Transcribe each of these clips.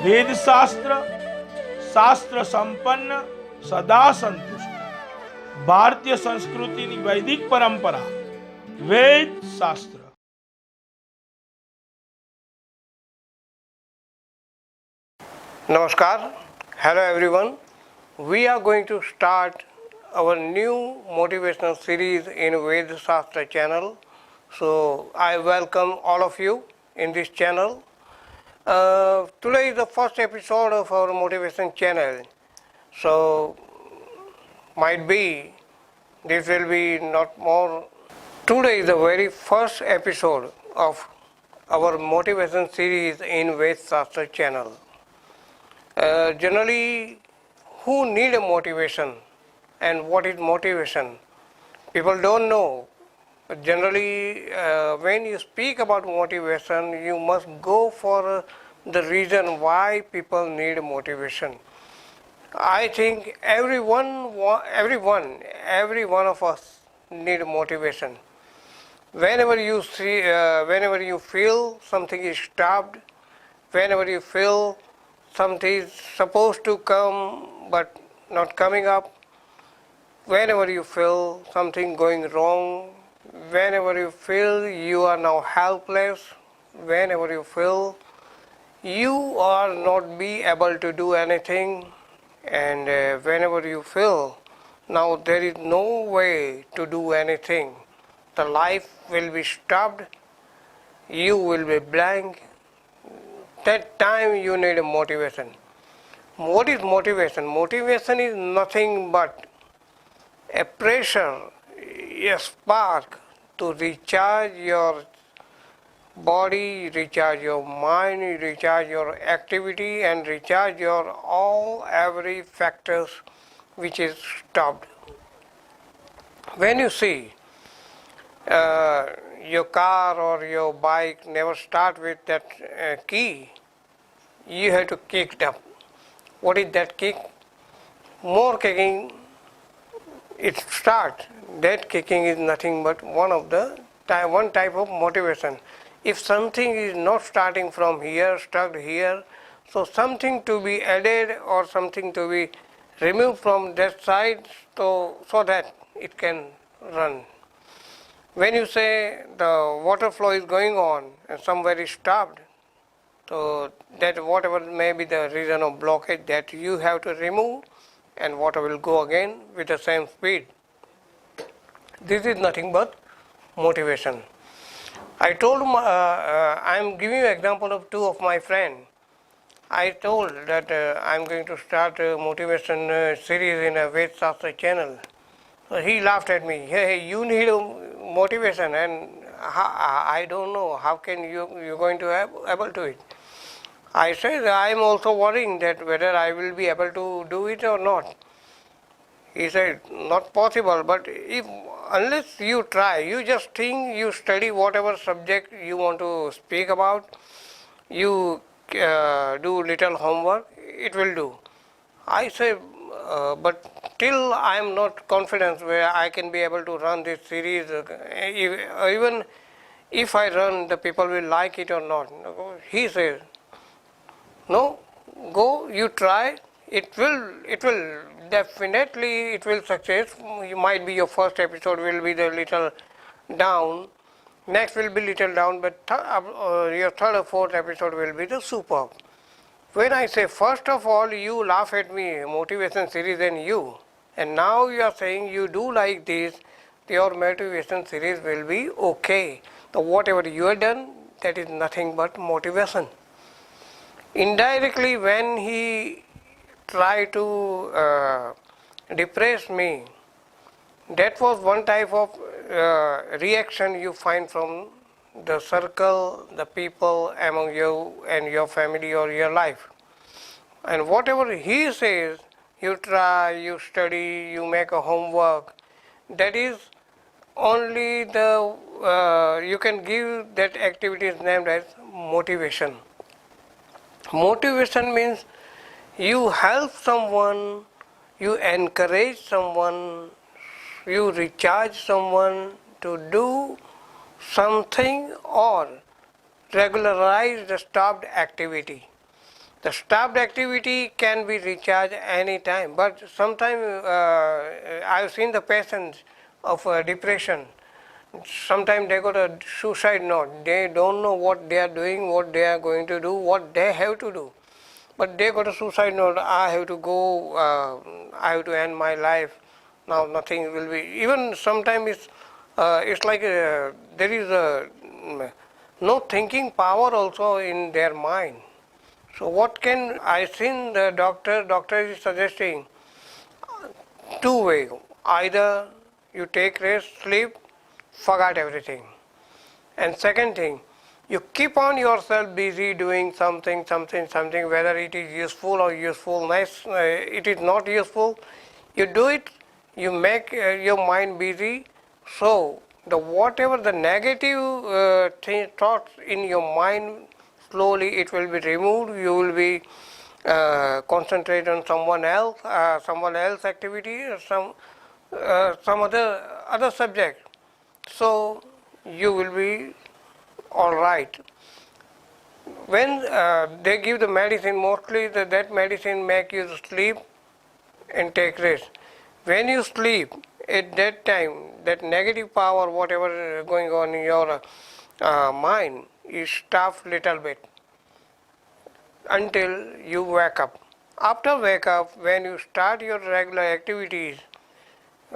વેદ શાસ્ત્ર શાસ્ત્ર સંપન્ન સદા સંતુષ્ટ ભારતીય સંસ્કૃતિની વૈદિક પરંપરા વેદ શાસ્ત્ર. Namaskar. Hello everyone. We are going to start our new motivational series in Ved Shastra channel. So I welcome all of you in this channel. Today is the first episode of our motivation channel. So might be this will be not more. Today is the very first episode of our motivation series in Ved Shastra channel. Generally, who need a motivation and what is motivation? People don't know. Generally, when you speak about motivation, you must go for the reason why people need motivation. I think every one of us need motivation. Whenever you see, whenever you feel something is stopped, whenever you feel something is supposed to come but not coming up, whenever you feel something going wrong, whenever you feel you are now helpless, whenever you feel you are not be able to do anything, and whenever you feel now there is no way to do anything, the life will be stopped, you will be blank. That time you need a motivation. What is motivation? Motivation is nothing but a pressure, a spark to recharge your body, recharge your mind, recharge your activity, and recharge your every factors which is stopped. When you see your car or your bike never start with that key, you have to kick it up. What is that kick? More kicking, it starts. That kicking is nothing but one type of motivation. If something is not starting from here, stuck here, so something to be added or something to be removed from that side so that it can run. When you say the water flow is going on and somewhere is stopped, so that whatever may be the reason of blockage, that you have to remove and water will go again with the same speed. This is nothing but motivation. I told I am giving you example of two of my friends. I told that I am going to start a motivation series in a Ved Shastra channel. So he laughed at me. Hey, you need motivation, and I don't know how can you going to have able to it. I said I am also worrying that whether I will be able to do it or not. He said not possible, but unless you try, you just think, you study whatever subject you want to speak about, you do little homework, it will do. I say but till I am not confident where I can be able to run this series, even if I run, the people will like it or not. He says, no, go, you try, it will definitely it will success. You might be your first episode will be the little down, next will be little down, but your third or fourth episode will be the superb. When I say first of all you laugh at me, motivation series and you, and now you are saying you do like this, your motivation series will be okay. So whatever you have done, that is nothing but motivation. Indirectly, when he tried to depress me, that was one type of reaction you find from the circle, the people among you and your family or your life. And whatever he says, you try, you study, you make a homework, that is only the you can give that activity is named as motivation. Motivation means you help someone, you encourage someone, you recharge someone to do something or regularize the stopped activity. The stopped activity can be recharged any time, but sometimes I've seen the patients of depression. Sometimes they got a suicide note. They don't know what they are doing, what they are going to do, what they have to do. But they got a suicide note. I have to go. I have to end my life. Now nothing will be. Even sometimes it's like there is no thinking power also in their mind. So what can I seen the doctor? Doctor is suggesting two ways. Either you take rest, sleep, forget everything. And second thing, you keep on yourself busy doing something, whether it is useful or usefulness, it is not useful. You do it, you make your mind busy. So the whatever the negative thoughts in your mind, slowly it will be removed. You will be concentrate on someone else activity, or some other subject. So you will be all right. When they give the medicine, mostly that medicine make you sleep and take rest. When you sleep, at that time, that negative power, whatever going on in your mind, is stopped little bit until you wake up. After wake up, when you start your regular activities,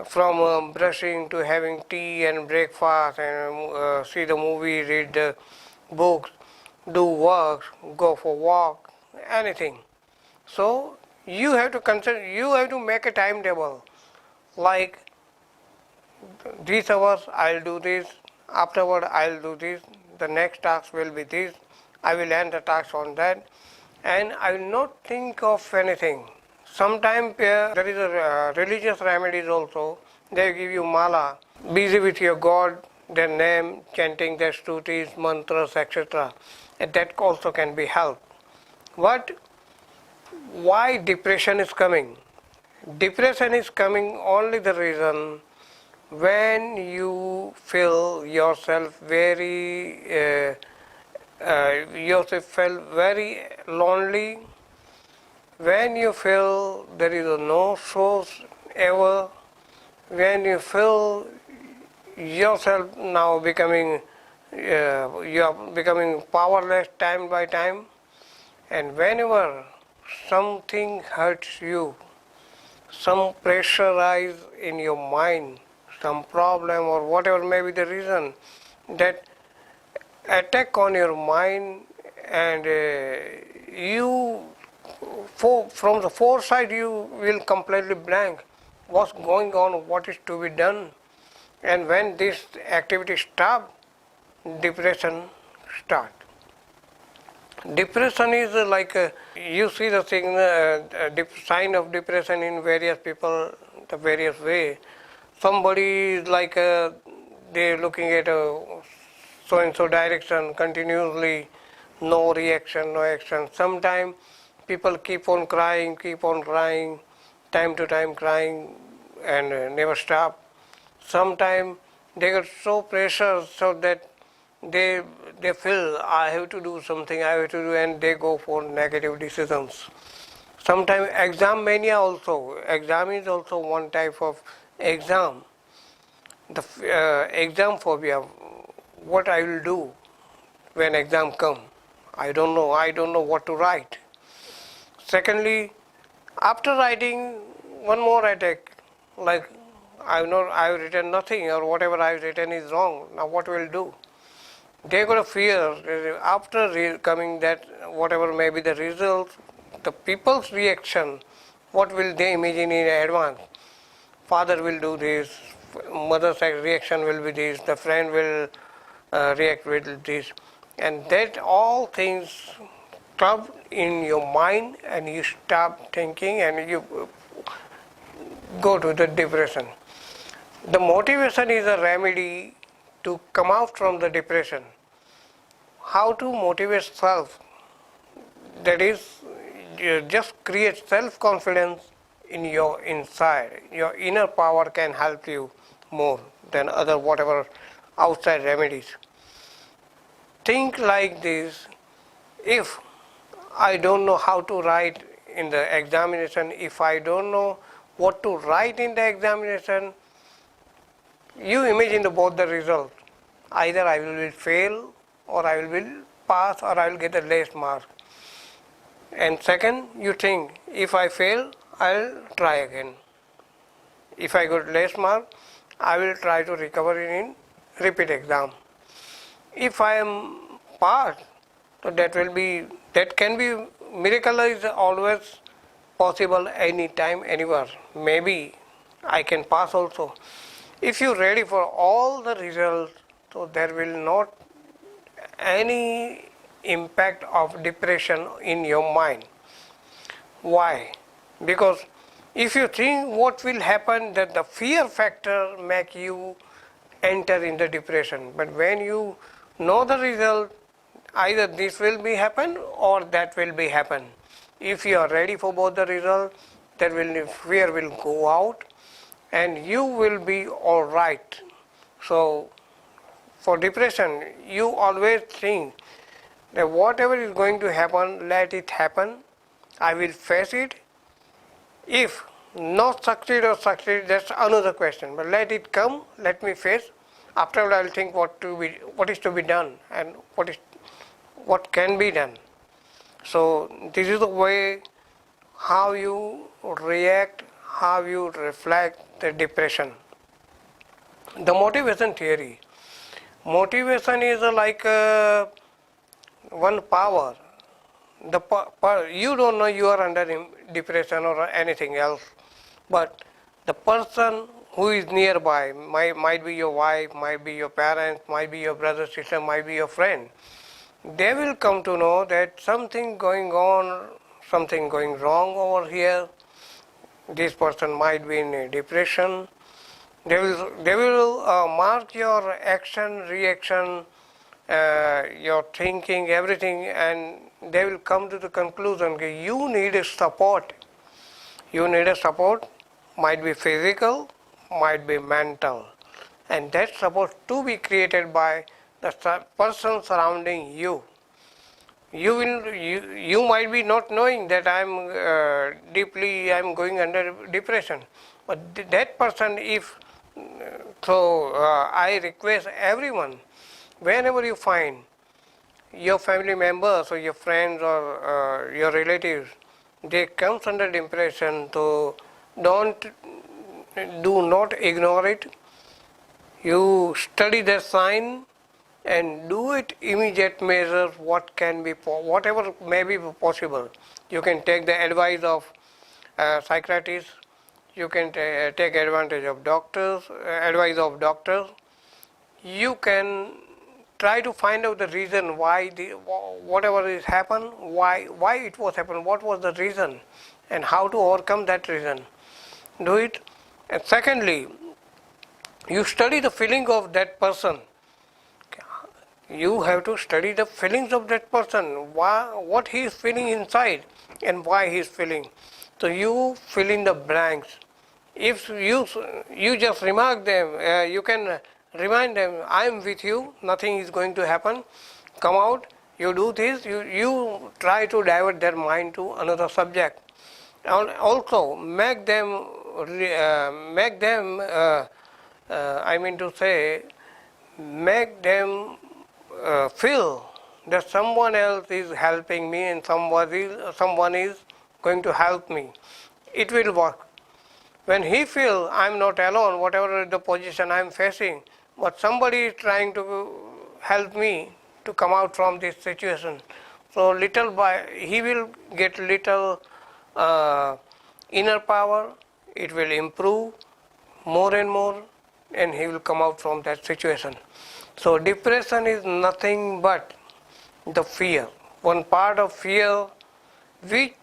from brushing to having tea and breakfast and see the movie, read the books, do work, go for walk, anything. So you have to consider, you have to make a timetable, like these hours I'll do this, afterward I'll do this, the next task will be this, I will end the task on that, and I will not think of anything. Sometimes there is a religious remedies also. They give you mala, busy with your God, their name, chanting their stutis, mantras, etc. And that also can be helped. But why depression is coming? Depression is coming only the reason when you feel yourself very lonely, when you feel there is no source ever, when you feel yourself now becoming you are becoming powerless time by time, and whenever something hurts you, some pressure rise in your mind, some problem or whatever may be the reason that attack on your mind, and you from the foresight you will completely blank what's going on, what is to be done. And when this activity stop, depression start. Depression is like you see the sign of depression in various people, the various way. Somebody is like they're looking at so and so direction continuously, no reaction, no action. Sometimes people keep on crying, time to time crying, and never stop. Sometimes they get so pressure so that they feel I have to do something, and they go for negative decisions. Sometimes exam mania also. Exam is also one type of exam. The exam phobia. What I will do when exam come? I don't know what to write. Secondly, after writing, one more attack, like I've written nothing, or whatever I've written is wrong. Now what will do? They got a fear after coming that whatever may be the result, the people's reaction, what will they imagine in advance? Father will do this, mother's reaction will be this, the friend will react with this, and that all things club in your mind, and you stop thinking and you go to the depression. The motivation is a remedy to come out from the depression. How to motivate self? That is, you just create self-confidence in your inside. Your inner power can help you more than other whatever outside remedies. Think like this: if I don't know how to write in the examination, if I don't know what to write in the examination, you imagine both the results. Either I will fail, or I will pass, or I will get a less mark. And second, you think, if I fail, I will try again. If I got less mark, I will try to recover it in repeat exam. If I am passed, so that can be, miracle is always possible anytime, anywhere. Maybe I can pass also. If you are ready for all the results, so there will not any impact of depression in your mind. Why? Because if you think what will happen, that the fear factor make you enter in the depression. But when you know the result, either this will be happen or that will be happen. If you are ready for both the result, fear will go out and you will be all right. So for depression, you always think that whatever is going to happen, let it happen. I will face it. If not succeed or succeed, that's another question. But let it come, let me face. After all, I will think what is to be done and what can be done. So this is the way how you react, how you reflect the depression. The motivation theory. Motivation is like one power. You don't know you are under depression or anything else, but the person who is nearby, might be your wife, might be your parents, might be your brother, sister, might be your friend, they will come to know that something going on, something going wrong over here. This person might be in a depression. They will mark your action, reaction, your thinking, everything, and they will come to the conclusion that you need a support. You need a support, might be physical, might be mental, and that support to be created by the person surrounding you. You might be not knowing that I'm going under depression, but that person, I request everyone, whenever you find your family members or your friends or your relatives, they come under depression, so do not ignore it. You study their sign and do it immediate measures, whatever may be possible. You can take the advice of psychiatrists, you can take advantage of advice of doctors. You can try to find out the reason why whatever is happened, why it was happened, what was the reason, and how to overcome that reason. Do it. And secondly, you study the feeling of that person. You have to study the feelings of that person, what he is feeling inside and why he is feeling. So you fill in the blanks. If you just remark them, you can remind them, I am with you, nothing is going to happen. Come out, you do this, you try to divert their mind to another subject. And also make them feel that someone else is helping me and someone is going to help me. It will work. When he feels I am not alone, whatever the position I am facing, but somebody is trying to help me to come out from this situation. So he will get little inner power, it will improve more and more, and he will come out from that situation. So depression is nothing but the fear. One part of fear, which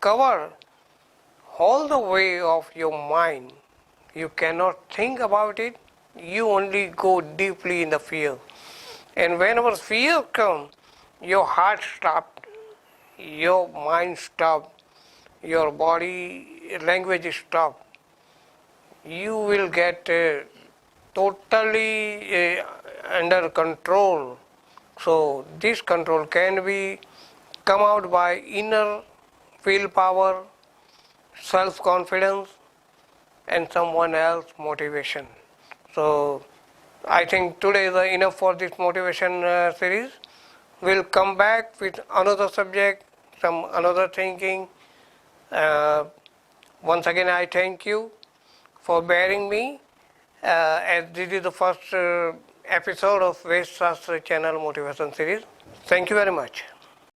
cover all the way of your mind. You cannot think about it, you only go deeply in the fear. And whenever fear comes, your heart stops, your mind stops, your body language stops. You will get totally under control. So this control can be come out by inner willpower, self-confidence, and someone else motivation. So I think today is enough for this motivation series. We'll come back with another subject, some another thinking. Once again, I thank you for bearing me, as this is the first episode of Ved Shastra channel motivation series. Thank you very much.